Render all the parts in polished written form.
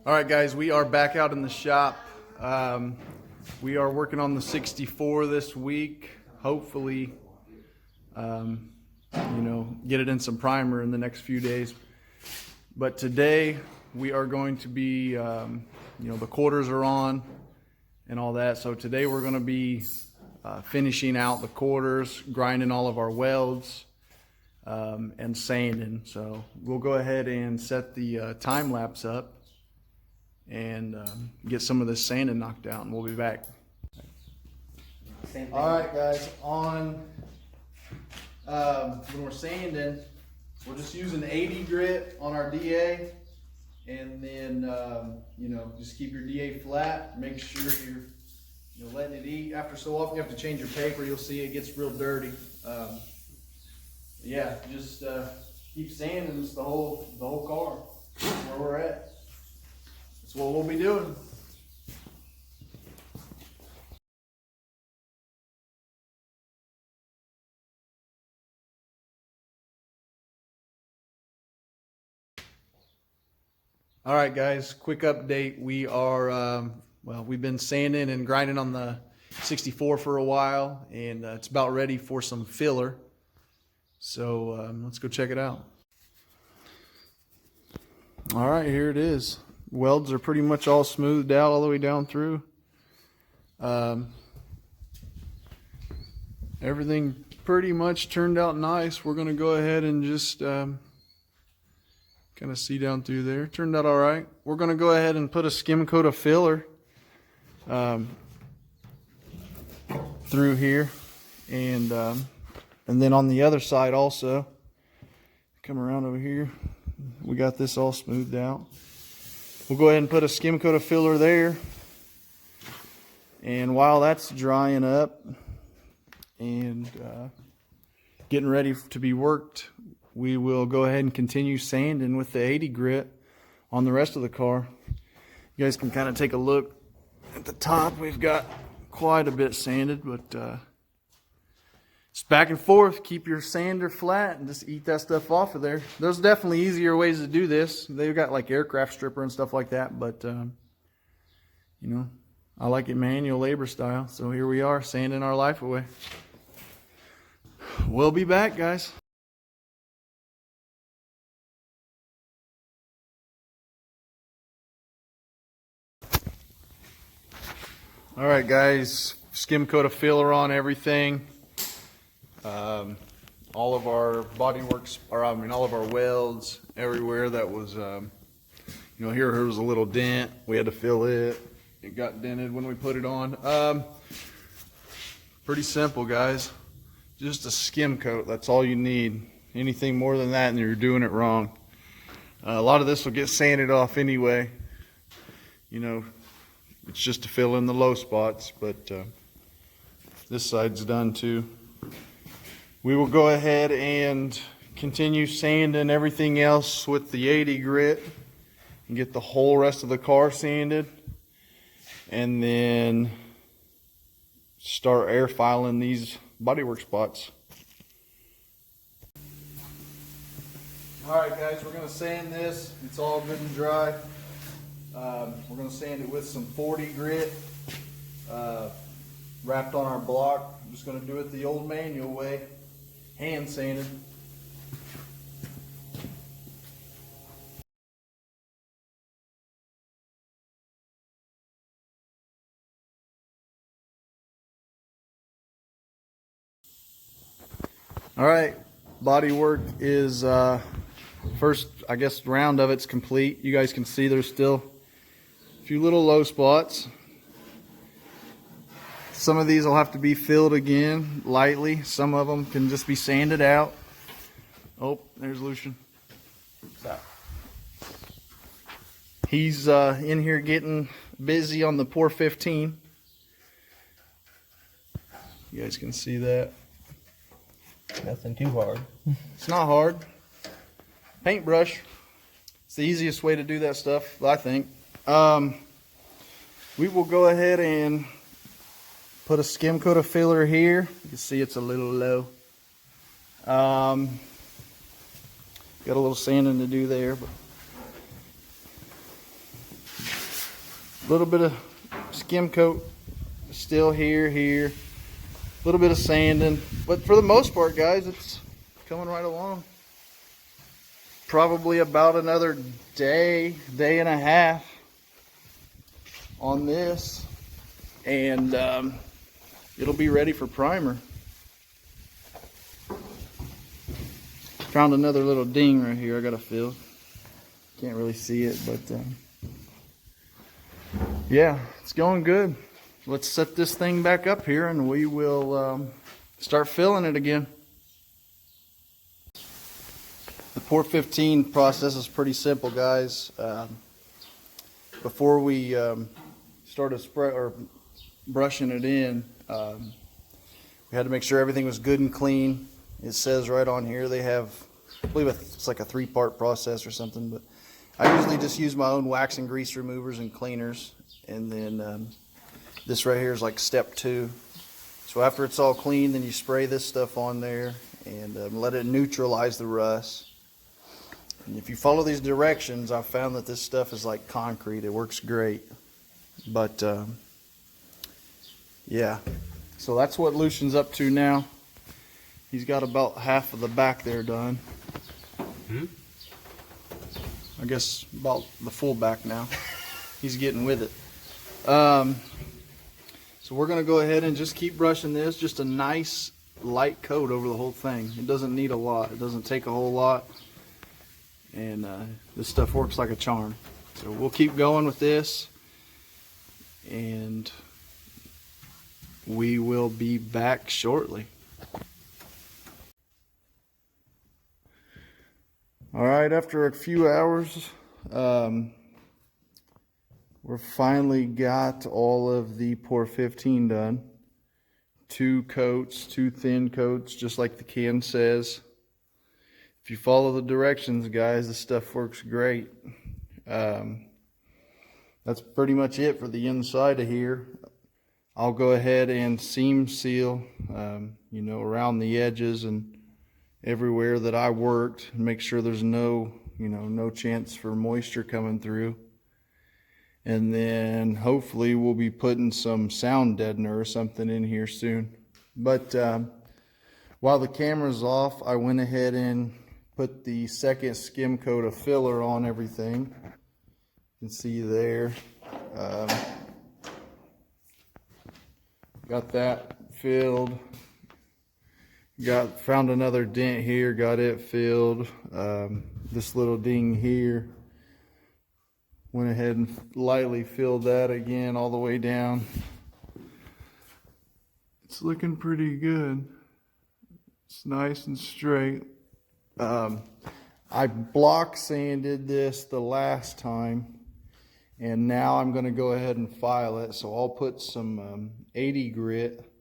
All right, guys, we are back out in the shop. We are working on the 64 this week. Hopefully, get it in some primer in the next few days. But today we are going to be, the quarters are on and all that. So today we're going to be finishing out the quarters, grinding all of our welds, and sanding. So we'll go ahead and set the time lapse up and get some of this sanding knocked out, and we'll be back. All right, guys, when we're sanding, we're just using 80 grit on our DA, and then just keep your DA flat. Make sure you're letting it eat. After so often you have to change your paper. You'll see it gets real dirty. Just keep sanding. It's the whole car. That's where we're at. That's what we'll be doing. All right, guys, quick update. We are, we've been sanding and grinding on the 64 for a while, and it's about ready for some filler. So let's go check it out. All right, here it is. Welds are pretty much all smoothed out all the way down through. Everything pretty much turned out nice. We're going to go ahead and just kind of see down through there. Turned out all right. We're going to go ahead and put a skim coat of filler through here, and then on the other side also. Come around over here. We got this all smoothed out. We'll go ahead and put a skim coat of filler there. And while that's drying up and getting ready to be worked, we will go ahead and continue sanding with the 80 grit on the rest of the car. You guys can kind of take a look at the top. We've got quite a bit sanded, but it's back and forth. Keep your sander flat and just eat that stuff off of there. There's definitely easier ways to do this. They've got like aircraft stripper and stuff like that, but I like it manual labor style. So here we are, sanding our life away. We'll be back, guys. All right, guys, skim coat of filler on everything. All of our bodyworks, all of our welds, everywhere that was, here was a little dent. We had to fill it. It got dented when we put it on. Pretty simple, guys. Just a skim coat. That's all you need. Anything more than that, and you're doing it wrong. A lot of this will get sanded off anyway. It's just to fill in the low spots, but this side's done too. We will go ahead and continue sanding everything else with the 80 grit and get the whole rest of the car sanded, and then start air filing these bodywork spots. All right, guys, we're going to sand this. It's all good and dry. We're going to sand it with some 40 grit wrapped on our block. I'm just going to do it the old manual way, hand sanded. All right, body work is first, I guess, round of it's complete. You guys can see there's still a few little low spots. Some of these will have to be filled again lightly. Some of them can just be sanded out. Oh, there's Lucian. Stop. He's in here getting busy on the por 15. You guys can see that. Nothing too hard. It's not hard. Paintbrush. It's the easiest way to do that stuff, I think. We will go ahead and put a skim coat of filler here. You can see it's a little low. Got a little sanding to do there, but A little bit of skim coat still here. A little bit of sanding. But for the most part, guys, it's coming right along. Probably about another day and a half on this. And it'll be ready for primer. Found another little ding right here I gotta fill. Can't really see it, but yeah, it's going good. Let's set this thing back up here and we will start filling it again. The por15 process is pretty simple, guys. Before we started brushing it in, we had to make sure everything was good and clean. It says right on here they have, I believe it's like a 3-part process or something, but I usually just use my own wax and grease removers and cleaners. And then this right here is like step 2. So after it's all clean, then you spray this stuff on there and let it neutralize the rust. And if you follow these directions, I've found that this stuff is like concrete. It works great. But yeah, so that's what Lucian's up to now. He's got about half of the back there done. I guess about the full back now. He's getting with it. So we're going to go ahead and just keep brushing this. Just a nice light coat over the whole thing. It doesn't need a lot. It doesn't take a whole lot. And this stuff works like a charm. So we'll keep going with this. And we will be back shortly. Alright, after a few hours, we've finally got all of the por15 done. 2 coats, 2 thin coats, just like the can says. If you follow the directions, guys, this stuff works great. That's pretty much it for the inside of here. I'll go ahead and seam seal, you know, around the edges and everywhere that I worked, and make sure there's no chance for moisture coming through. And then hopefully we'll be putting some sound deadener or something in here soon. But while the camera's off, I went ahead and put the second skim coat of filler on everything. You can see there. Got that filled. Found another dent here, got it filled. This little ding here, went ahead and lightly filled that again all the way down. It's looking pretty good. It's nice and straight. I block sanded this the last time, and now I'm going to go ahead and file it. So I'll put some 80 grit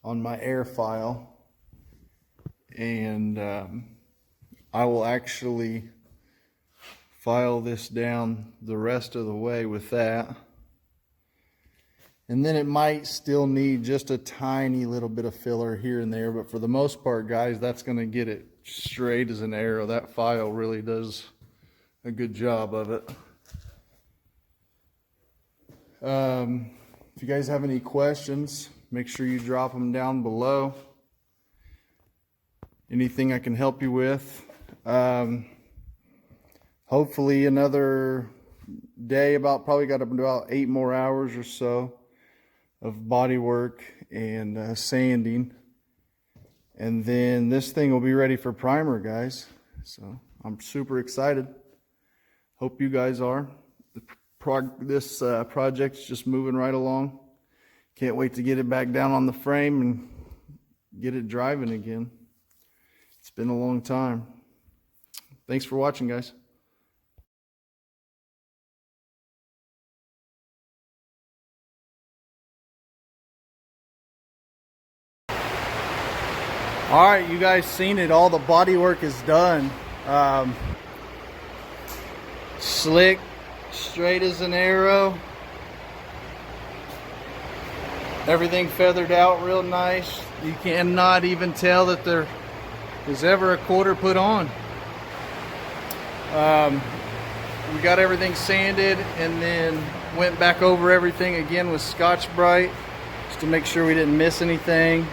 on my air file. And I will actually file this down the rest of the way with that. And then it might still need just a tiny little bit of filler here and there, but for the most part, guys, that's going to get it straight as an arrow. That file really does a good job of it. If you guys have any questions, make sure you drop them down below. Anything I can help you with. Hopefully another day, probably got about 8 more hours or so of body work and sanding. And then this thing will be ready for primer, guys. So I'm super excited. Hope you guys are. This project's just moving right along. Can't wait to get it back down on the frame and get it driving again. It's been a long time. Thanks for watching, guys. All right, you guys seen it. All the body work is done. Slick, straight as an arrow. Everything feathered out real nice. You cannot even tell that there is ever a quarter put on. we got everything sanded and then went back over everything again with Scotch-Brite just to make sure we didn't miss anything.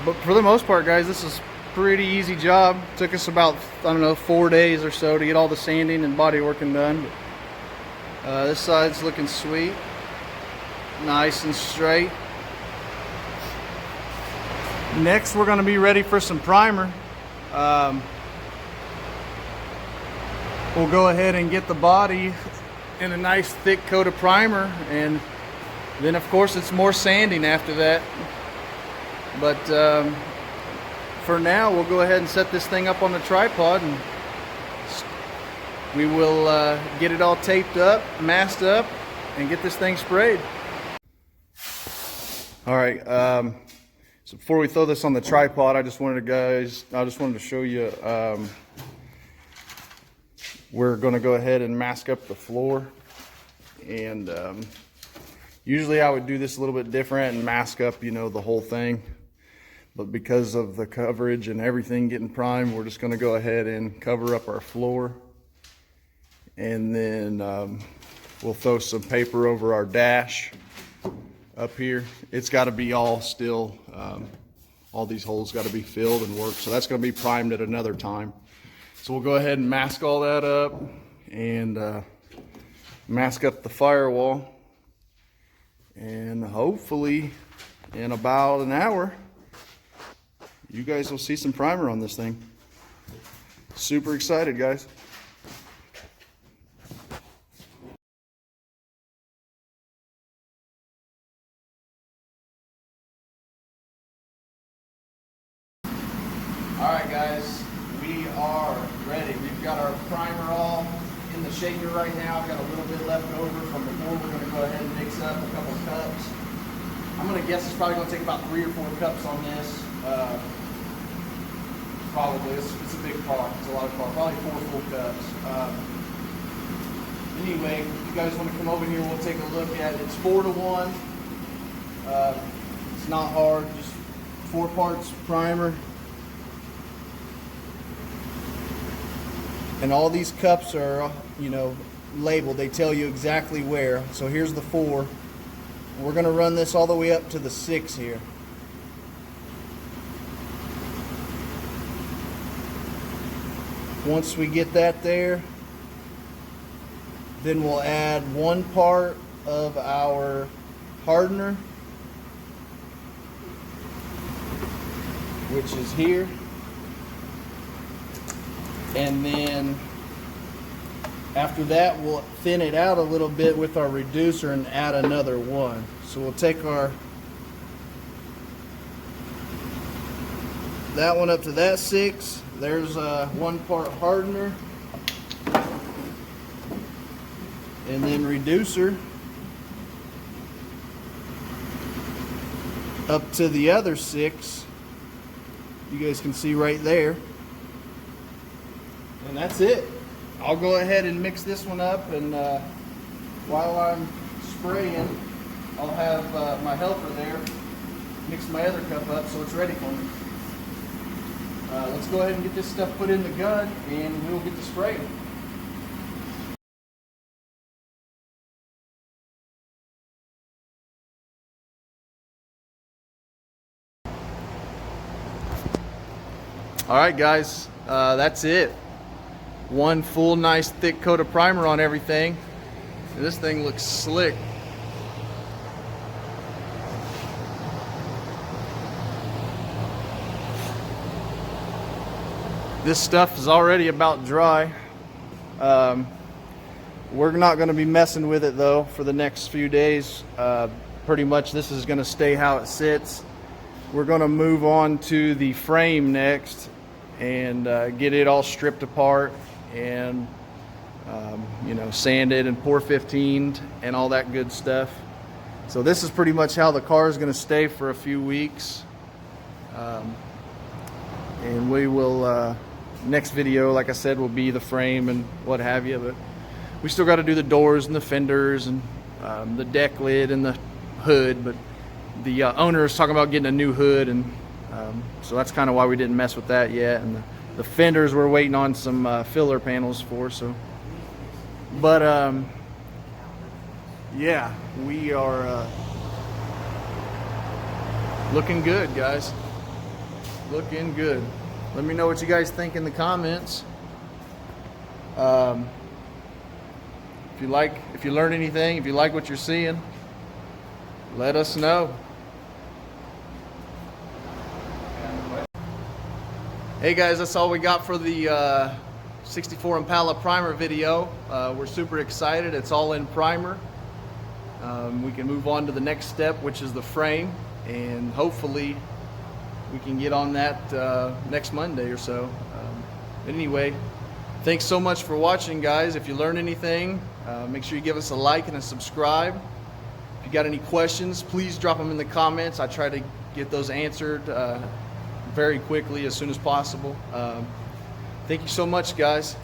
But for the most part, guys, this is a pretty easy job. Took us about, I don't know, 4 days or so to get all the sanding and body working done. This side's looking sweet, nice and straight. Next, we're going to be ready for some primer. We'll go ahead and get the body in a nice thick coat of primer, and then of course it's more sanding after that. But for now, we'll go ahead and set this thing up on the tripod, and we will get it all taped up, masked up, and get this thing sprayed. All right, so before we throw this on the tripod, I just wanted to show you, we're going to go ahead and mask up the floor. And usually I would do this a little bit different and mask up, you know, the whole thing. But because of the coverage and everything getting primed, we're just going to go ahead and cover up our floor. And then we'll throw some paper over our dash up here. It's got to be all still, all these holes got to be filled and worked. So that's going to be primed at another time. So we'll go ahead and mask all that up and mask up the firewall. And hopefully in about an hour, you guys will see some primer on this thing. Super excited, guys. Alright guys, we are ready. We've got our primer all in the shaker right now. I've got a little bit left over from before. We're going to go ahead and mix up a couple cups. I'm going to guess it's probably going to take about 3 or 4 cups on this. Probably. It's a big car. It's a lot of car. Probably 4 full cups. Anyway, if you guys want to come over here, we'll take a look at it. It's 4 to 1. It's not hard. Just 4 parts primer. And all these cups are, you know, labeled. They tell you exactly where. So here's the 4. We're going to run this all the way up to the 6 here. Once we get that there, then we'll add 1 part of our hardener, which is here. And then after that, we'll thin it out a little bit with our reducer and add another 1. So we'll take that one up to that 6. There's 1 part hardener, and then reducer up to the other 6. You guys can see right there. And that's it. I'll go ahead and mix this one up, and while I'm spraying, I'll have my helper there mix my other cup up so it's ready for me. Let's go ahead and get this stuff put in the gun, and we'll get to spraying. Alright guys, that's it. 1 full nice thick coat of primer on everything. And this thing looks slick. This stuff is already about dry. We're not going to be messing with it though for the next few days. Pretty much this is going to stay how it sits. We're going to move on to the frame next and get it all stripped apart and you know, sanded and por 15'd and all that good stuff. So this is pretty much how the car is going to stay for a few weeks. And we will next video, like I said, will be the frame and what have you, but we still got to do the doors and the fenders and the deck lid and the hood. But the owner is talking about getting a new hood, and so that's kind of why we didn't mess with that yet. And the fenders we're waiting on some filler panels for, so But yeah, we are looking good, guys. Looking good. Let me know what you guys think in the comments. If you learn anything, if you like what you're seeing, let us know. Hey guys, that's all we got for the 64 Impala primer video. We're super excited. It's all in primer. We can move on to the next step, which is the frame, and hopefully we can get on that next Monday or so. Anyway, thanks so much for watching, guys. If you learned anything, make sure you give us a like and a subscribe. If you got any questions, please drop them in the comments. I try to get those answered very quickly, as soon as possible. Thank you so much, guys.